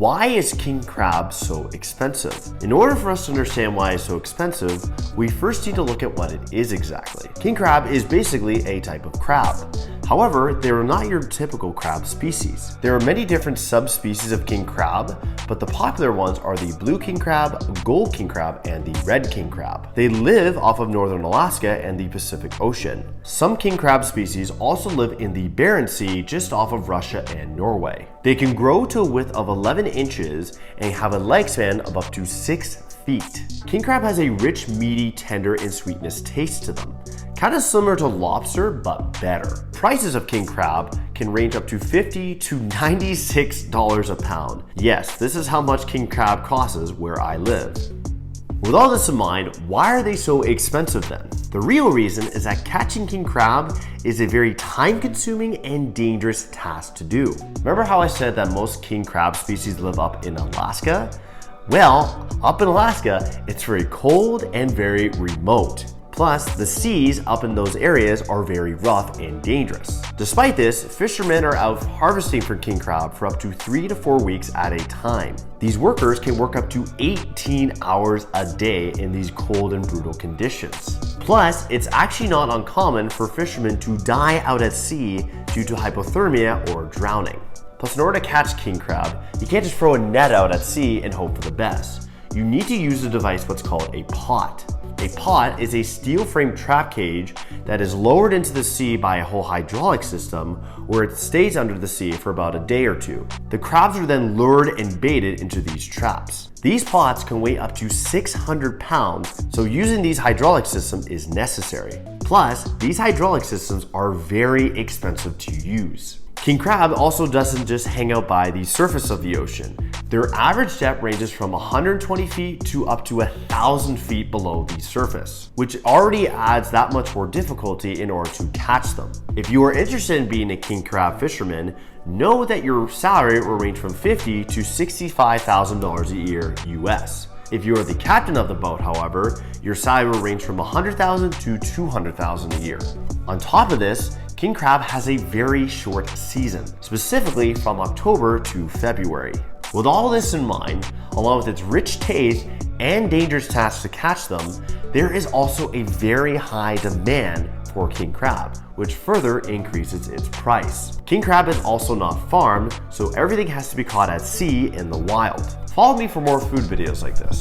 Why is king crab so expensive? In order for us to understand why it's so expensive, we first need to look at what it is exactly. King crab is basically a type of crab. However, they are not your typical crab species. There are many different subspecies of king crab, but the popular ones are the blue king crab, gold king crab, and the red king crab. They live off of northern Alaska and the Pacific Ocean. Some king crab species also live in the Barents Sea just off of Russia and Norway. They can grow to a width of 11 inches and have a leg span of up to 6 feet. King crab has a rich, meaty, tender, and sweetness taste to them. Kind of similar to lobster, but better. Prices of king crab can range up to $50 to $96 a pound. Yes, this is how much king crab costs where I live. With all this in mind, why are they so expensive then? The real reason is that catching king crab is a very time-consuming and dangerous task to do. Remember how I said that most king crab species live up in Alaska? Well, up in Alaska, it's very cold and very remote. Plus, the seas up in those areas are very rough and dangerous. Despite this, fishermen are out harvesting for king crab for up to 3 to 4 weeks at a time. These workers can work up to 18 hours a day in these cold and brutal conditions. Plus, it's actually not uncommon for fishermen to die out at sea due to hypothermia or drowning. Plus, in order to catch king crab, you can't just throw a net out at sea and hope for the best. You need to use a device what's called a pot. A pot is a steel frame trap cage that is lowered into the sea by a whole hydraulic system where it stays under the sea for about a day or two. The crabs are then lured and baited into these traps. These pots can weigh up to 600 pounds, so using these hydraulic systems is necessary. Plus, these hydraulic systems are very expensive to use. King crab also doesn't just hang out by the surface of the ocean. Their average depth ranges from 120 feet to up to 1,000 feet below the surface, which already adds that much more difficulty in order to catch them. If you are interested in being a king crab fisherman, know that your salary will range from $50,000 to $65,000 a year US. If you are the captain of the boat, however, your salary will range from $100,000 to $200,000 a year. On top of this, king crab has a very short season, specifically from October to February. With all this in mind, along with its rich taste and dangerous tasks to catch them, there is also a very high demand for king crab, which further increases its price. King crab is also not farmed, so everything has to be caught at sea in the wild. Follow me for more food videos like this.